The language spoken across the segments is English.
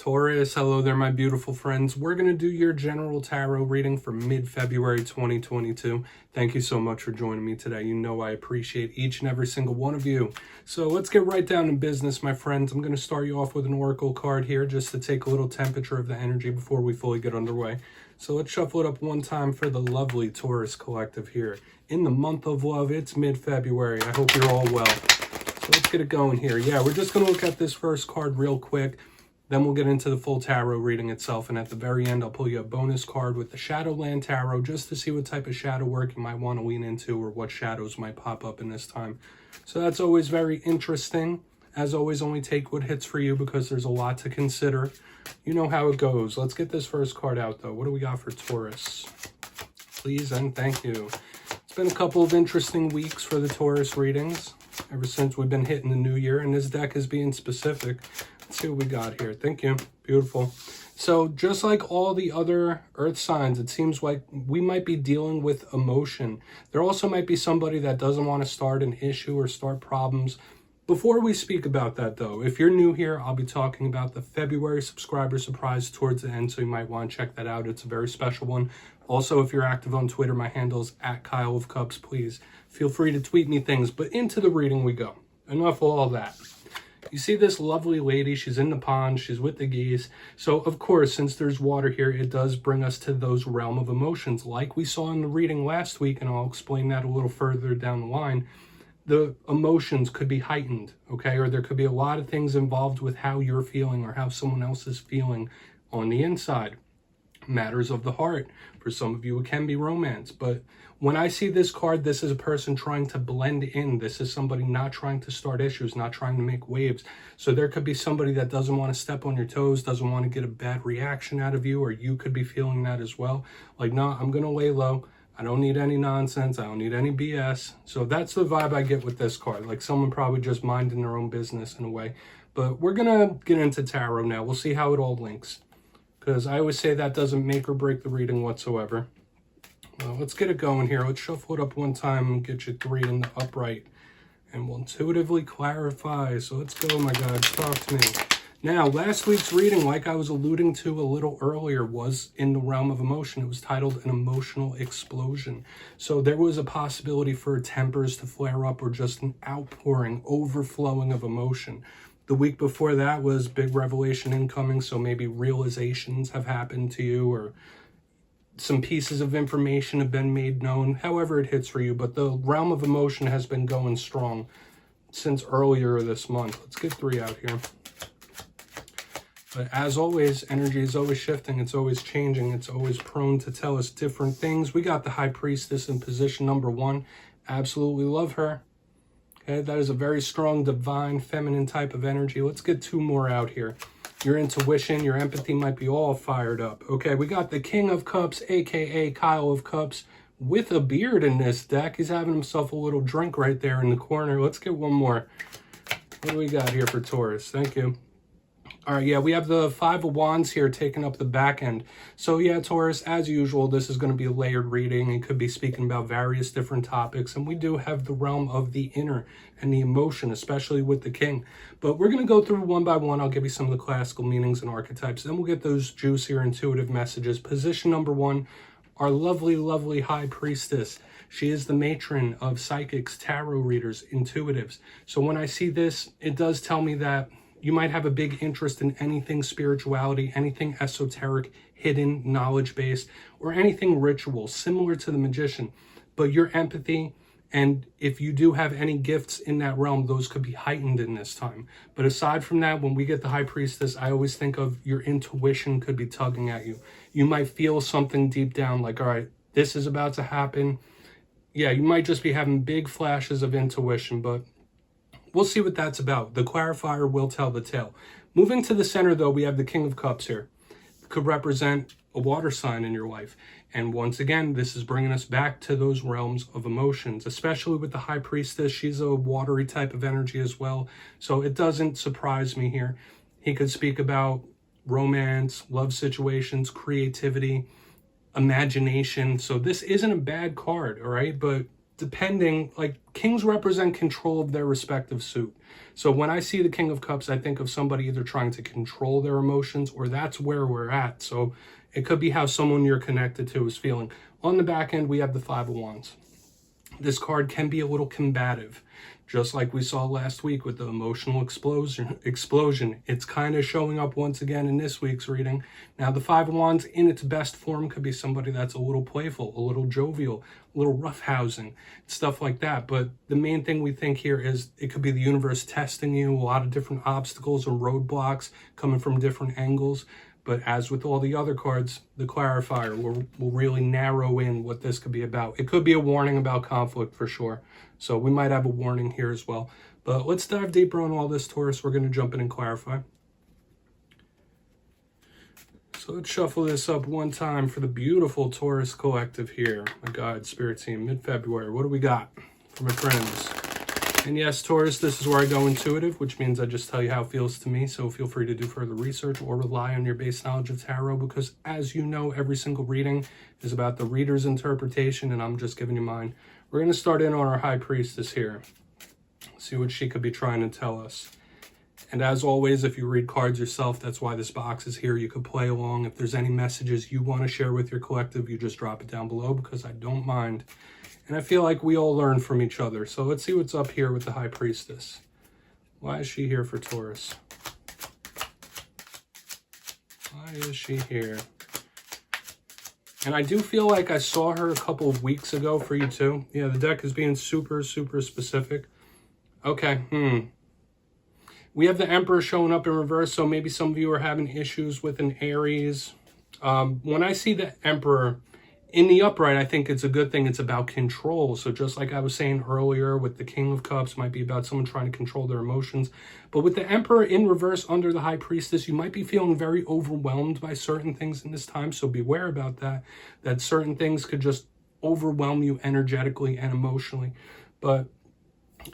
Taurus, hello there, my beautiful friends. We're going to do your general tarot reading for mid-February 2022. Thank you so much for joining me today. You know I appreciate each and every single one of you. So let's get right down to business, my friends. I'm going to start you off with an oracle card here just to take a little temperature of the energy before we fully get underway. So let's shuffle it up one time for the lovely Taurus collective here. In the month of love, it's mid-February. I hope you're all well. So let's get it going here. Yeah, we're just going to look at this first card real quick. Then we'll get into the full tarot reading itself, and at the very end, I'll pull you a bonus card with the Shadowland Tarot just to see what type of shadow work you might want to lean into or what shadows might pop up in this time. So that's always very interesting. As always, only take what hits for you because there's a lot to consider. You know how it goes. Let's get this first card out, though. What do we got for Taurus? Please and thank you. It's been a couple of interesting weeks for the Taurus readings ever since we've been hitting the new year, and this deck is being specific. Let's see what we got here. Thank you. Beautiful. So just like all the other earth signs, it seems like we might be dealing with emotion. There also might be somebody that doesn't want to start an issue or start problems. Before we speak about that, though, if you're new here, I'll be talking about the February subscriber surprise towards the end, so you might want to check that out. It's a very special one. Also, if you're active on Twitter, my handle is @KyleofCups. Please feel free to tweet me things, but into the reading we go. Enough of all that. You see this lovely lady, she's in the pond, she's with the geese. So, of course, since there's water here, it does bring us to those realm of emotions. Like we saw in the reading last week, and I'll explain that a little further down the line, the emotions could be heightened, okay? Or there could be a lot of things involved with how you're feeling or how someone else is feeling on the inside. Matters of the heart. For some of you, it can be romance. But when I see this card, this is a person trying to blend in. This is somebody not trying to start issues, not trying to make waves. So there could be somebody that doesn't want to step on your toes, doesn't want to get a bad reaction out of you, or you could be feeling that as well. Like, no, I'm going to lay low. I don't need any nonsense. I don't need any BS. So that's the vibe I get with this card. Like someone probably just minding their own business in a way. But we're going to get into tarot now. We'll see how it all links, because I always say that doesn't make or break the reading whatsoever. Well, let's get it going here. Let's shuffle it up one time and get you 3 in the upright. And we'll intuitively clarify. So let's go, my God. Talk to me. Now, last week's reading, like I was alluding to a little earlier, was in the realm of emotion. It was titled An Emotional Explosion. So there was a possibility for tempers to flare up or just an outpouring, overflowing of emotion. The week before that was big revelation incoming, so maybe realizations have happened to you or some pieces of information have been made known, however it hits for you. But the realm of emotion has been going strong since earlier this month. Let's get 3 out here. But as always, energy is always shifting. It's always changing. It's always prone to tell us different things. We got the High Priestess in position number 1. Absolutely love her. Okay, that is a very strong, divine, feminine type of energy. Let's get 2 more out here. Your intuition, your empathy might be all fired up. Okay, we got the King of Cups, a.k.a. Kyle of Cups, with a beard in this deck. He's having himself a little drink right there in the corner. Let's get 1 more. What do we got here for Taurus? Thank you. All right, yeah, we have the 5 of Wands here taking up the back end. So yeah, Taurus, as usual, this is going to be a layered reading. It could be speaking about various different topics. And we do have the realm of the inner and the emotion, especially with the King. But we're going to go through one by one. I'll give you some of the classical meanings and archetypes. Then we'll get those juicier intuitive messages. Position number 1, our lovely, lovely High Priestess. She is the matron of psychics, tarot readers, intuitives. So when I see this, it does tell me that you might have a big interest in anything spirituality, anything esoteric, hidden, knowledge-based, or anything ritual, similar to the magician. But your empathy, and if you do have any gifts in that realm, those could be heightened in this time. But aside from that, when we get the High Priestess, I always think of your intuition could be tugging at you. You might feel something deep down like, all right, this is about to happen. Yeah, you might just be having big flashes of intuition, but we'll see what that's about. The clarifier will tell the tale. Moving to the center, though, we have the King of Cups here. It could represent a water sign in your life. And once again, this is bringing us back to those realms of emotions, especially with the High Priestess. She's a watery type of energy as well. So it doesn't surprise me here. He could speak about romance, love situations, creativity, imagination. So this isn't a bad card, all right? But depending, like kings represent control of their respective suit. So when I see the King of Cups, I think of somebody either trying to control their emotions, or that's where we're at. So it could be how someone you're connected to is feeling. On the back end, we have the Five of Wands. This card can be a little combative, just like we saw last week with the emotional explosion. It's kind of showing up once again in this week's reading. Now, the Five of Wands in its best form could be somebody that's a little playful, a little jovial, a little roughhousing, stuff like that. But the main thing we think here is it could be the universe testing you, a lot of different obstacles or roadblocks coming from different angles. But as with all the other cards, the clarifier will really narrow in what this could be about. It could be a warning about conflict for sure. So we might have a warning here as well. But let's dive deeper on all this, Taurus. We're going to jump in and clarify. So let's shuffle this up one time for the beautiful Taurus collective here. My God, Spirit Team, mid-February. What do we got for my friends? And yes, Taurus, this is where I go intuitive, which means I just tell you how it feels to me. So feel free to do further research or rely on your base knowledge of tarot, because as you know, every single reading is about the reader's interpretation, and I'm just giving you mine. We're going to start in on our High Priestess here. See what she could be trying to tell us. And as always, if you read cards yourself, that's why this box is here. You could play along. If there's any messages you want to share with your collective, you just drop it down below, because I don't mind. And I feel like we all learn from each other. So let's see what's up here with the High Priestess. Why is she here for Taurus? Why is she here? And I do feel like I saw her a couple of weeks ago for you too. Yeah, the deck is being super, super specific. Okay, We have the Emperor showing up in reverse, so maybe some of you are having issues with an Aries. When I see the Emperor in the upright, I think it's a good thing. It's about control. So just like I was saying earlier with the King of Cups, might be about someone trying to control their emotions. But with the Emperor in reverse under the High Priestess, you might be feeling very overwhelmed by certain things in this time. So beware about that, that certain things could just overwhelm you energetically and emotionally. But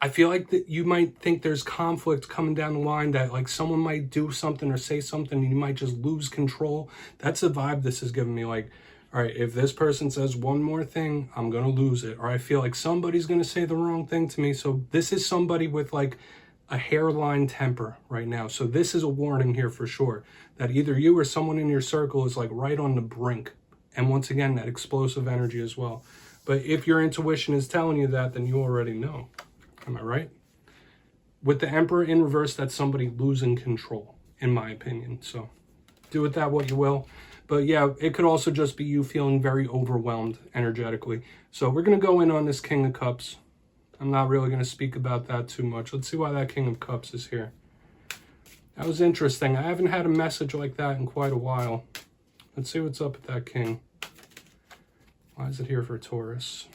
I feel like that you might think there's conflict coming down the line, that like someone might do something or say something and you might just lose control. That's the vibe this is giving me. Like, all right, if this person says one more thing, I'm going to lose it. Or I feel like somebody's going to say the wrong thing to me. So this is somebody with like a hairline temper right now. So this is a warning here for sure, that either you or someone in your circle is like right on the brink. And once again, that explosive energy as well. But if your intuition is telling you that, then you already know. Am I right? With the Emperor in reverse, that's somebody losing control, in my opinion. So do with that what you will. But yeah, it could also just be you feeling very overwhelmed energetically. So we're going to go in on this King of Cups. I'm not really going to speak about that too much. Let's see why that King of Cups is here. That was interesting. I haven't had a message like that in quite a while. Let's see what's up with that King. Why is it here for Taurus?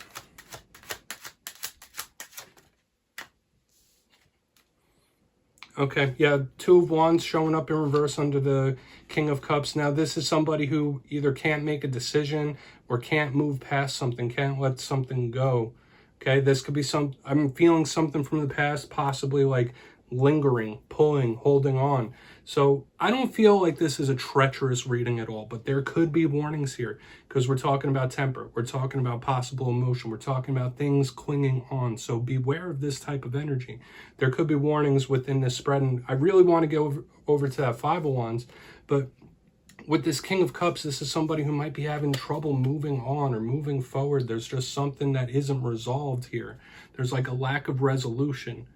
Okay, yeah, Two of Wands showing up in reverse under the King of Cups. Now, this is somebody who either can't make a decision or can't move past something, can't let something go. Okay, this could be I'm feeling something from the past, possibly like lingering, pulling, holding on. So I don't feel like this is a treacherous reading at all, but there could be warnings here because we're talking about temper. We're talking about possible emotion. We're talking about things clinging on. So beware of this type of energy. There could be warnings within this spread. And I really want to go over to that Five of Wands, but with this King of Cups, this is somebody who might be having trouble moving on or moving forward. There's just something that isn't resolved here. There's like a lack of resolution.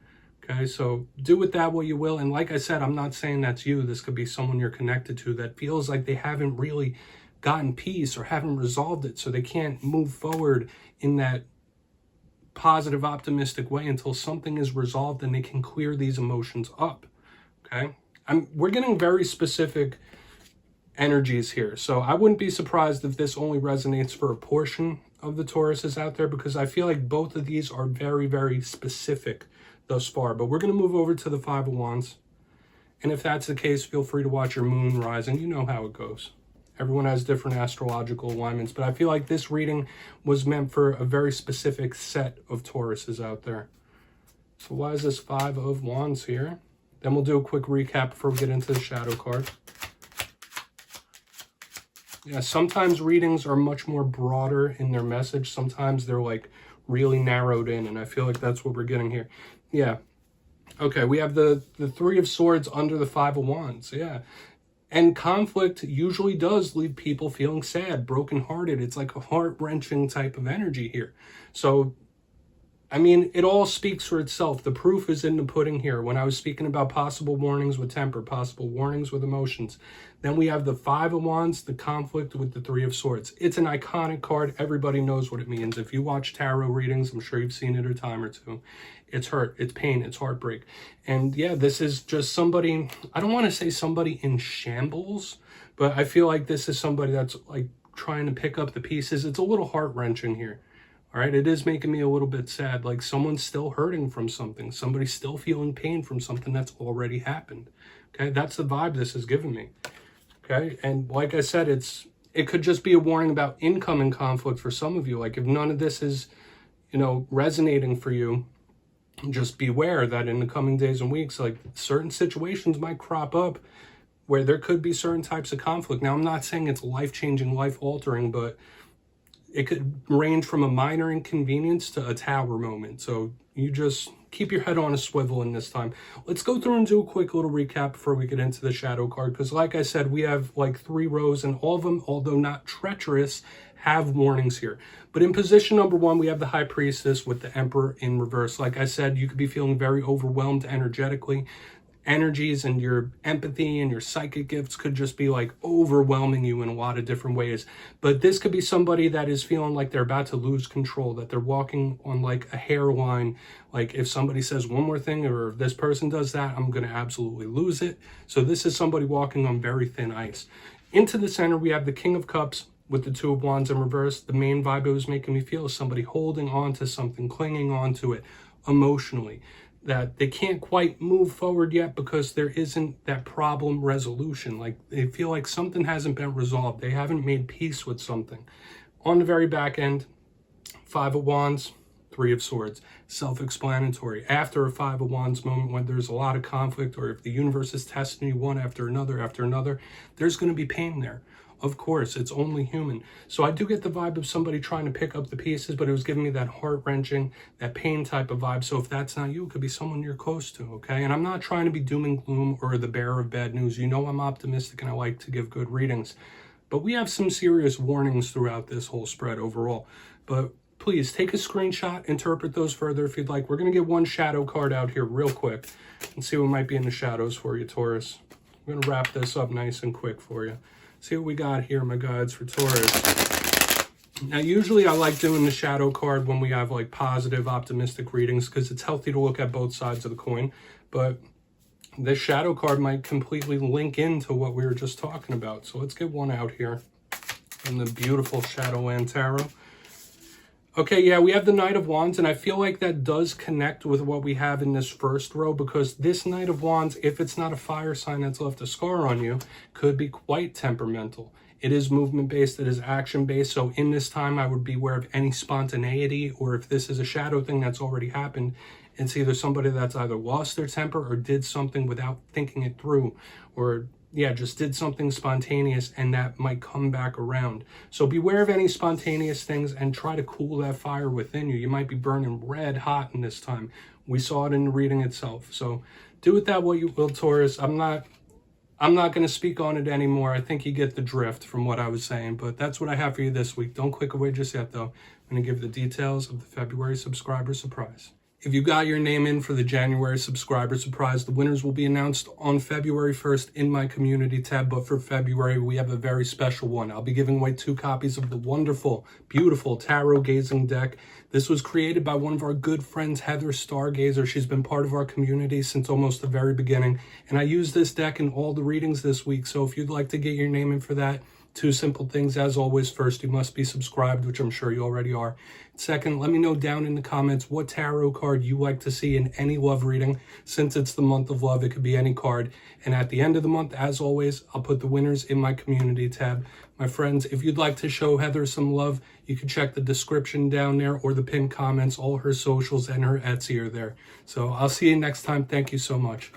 Okay, so do with that what you will. And like I said, I'm not saying that's you. This could be someone you're connected to that feels like they haven't really gotten peace or haven't resolved it. So they can't move forward in that positive, optimistic way until something is resolved and they can clear these emotions up. Okay, we're getting very specific energies here. So I wouldn't be surprised if this only resonates for a portion of the Tauruses out there, because I feel like both of these are very, very specific thus far. But we're going to move over to the Five of Wands. And if that's the case, feel free to watch your moon rising. You know how it goes. Everyone has different astrological alignments, but I feel like this reading was meant for a very specific set of Tauruses out there. So why is this Five of Wands here? Then we'll do a quick recap before we get into the shadow card. Yeah, sometimes readings are much more broader in their message. Sometimes they're like really narrowed in, and I feel like that's what we're getting here. Yeah. Okay, we have the Three of Swords under the Five of Wands. Yeah. And conflict usually does leave people feeling sad, brokenhearted. It's like a heart-wrenching type of energy here. So, I mean, it all speaks for itself. The proof is in the pudding here. When I was speaking about possible warnings with temper, possible warnings with emotions, then we have the Five of Wands, the conflict with the Three of Swords. It's an iconic card. Everybody knows what it means. If you watch tarot readings, I'm sure you've seen it a time or two. It's hurt, it's pain, it's heartbreak. And yeah, this is just somebody, I don't want to say somebody in shambles, but I feel like this is somebody that's like trying to pick up the pieces. It's a little heart-wrenching here. All right, it is making me a little bit sad. Like someone's still hurting from something. Somebody's still feeling pain from something that's already happened. Okay, that's the vibe this is giving me. Okay, and like I said, it could just be a warning about incoming conflict for some of you. Like if none of this is, resonating for you, just beware that in the coming days and weeks, like certain situations might crop up where there could be certain types of conflict. Now, I'm not saying it's life-changing, life-altering, but it could range from a minor inconvenience to a tower moment. So you just keep your head on a swivel in this time. Let's go through and do a quick little recap before we get into the shadow card. Because like I said, we have like 3 rows and all of them, although not treacherous, have warnings here. But in position number 1, we have the High Priestess with the Emperor in reverse. Like I said, you could be feeling very overwhelmed energetically. Energies and your empathy and your psychic gifts could just be like overwhelming you in a lot of different ways. But this could be somebody that is feeling like they're about to lose control, that they're walking on like a hairline. Like if somebody says one more thing or if this person does that, I'm going to absolutely lose it. So this is somebody walking on very thin ice. Into the center, we have the King of Cups with the Two of Wands in reverse. The main vibe it was making me feel is somebody holding on to something, clinging on to it emotionally, that they can't quite move forward yet because there isn't that problem resolution. Like they feel like something hasn't been resolved. They haven't made peace with something. On the very back end, Five of Wands, Three of Swords, self-explanatory. After a Five of Wands moment when there's a lot of conflict, or if the universe is testing you one after another, there's going to be pain there. Of course, it's only human. So I do get the vibe of somebody trying to pick up the pieces, but it was giving me that heart-wrenching, that pain type of vibe. So if that's not you, it could be someone you're close to, okay? And I'm not trying to be doom and gloom or the bearer of bad news. You know I'm optimistic and I like to give good readings. But we have some serious warnings throughout this whole spread overall. But please take a screenshot, interpret those further if you'd like. We're going to get one shadow card out here real quick and see what might be in the shadows for you, Taurus. I'm going to wrap this up nice and quick for you. See what we got here, my guides, for Taurus. Now, usually I like doing the shadow card when we have like positive, optimistic readings because it's healthy to look at both sides of the coin. But this shadow card might completely link into what we were just talking about. So let's get one out here in the beautiful Shadowland Tarot. Okay, yeah, we have the Knight of Wands, and I feel like that does connect with what we have in this first row, because this Knight of Wands, if it's not a fire sign that's left a scar on you, could be quite temperamental. It is movement-based, it is action-based, so in this time I would be aware of any spontaneity, or if this is a shadow thing that's already happened, it's either somebody that's either lost their temper or did something without thinking it through, or yeah, just did something spontaneous and that might come back around. So beware of any spontaneous things and try to cool that fire within you. You might be burning red hot in this time. We saw it in the reading itself. So do with that what you will, Taurus. I'm not going to speak on it anymore. I think you get the drift from what I was saying, but that's what I have for you this week. Don't click away just yet, though. I'm going to give the details of the February subscriber surprise. If you got your name in for the January subscriber surprise, the winners will be announced on February 1st in my community tab. But for February, we have a very special one. I'll be giving away 2 copies of the wonderful, beautiful tarot gazing deck. This was created by one of our good friends, Heather Stargazer. She's been part of our community since almost the very beginning. And I use this deck in all the readings this week. So if you'd like to get your name in for that, 2 simple things as always. First, you must be subscribed, which I'm sure you already are. Second, let me know down in the comments what tarot card you like to see in any love reading. Since it's the month of love, it could be any card. And at the end of the month, as always, I'll put the winners in my community tab. My friends, if you'd like to show Heather some love, you can check the description down there or the pinned comments. All her socials and her Etsy are there. So I'll see you next time. Thank you so much.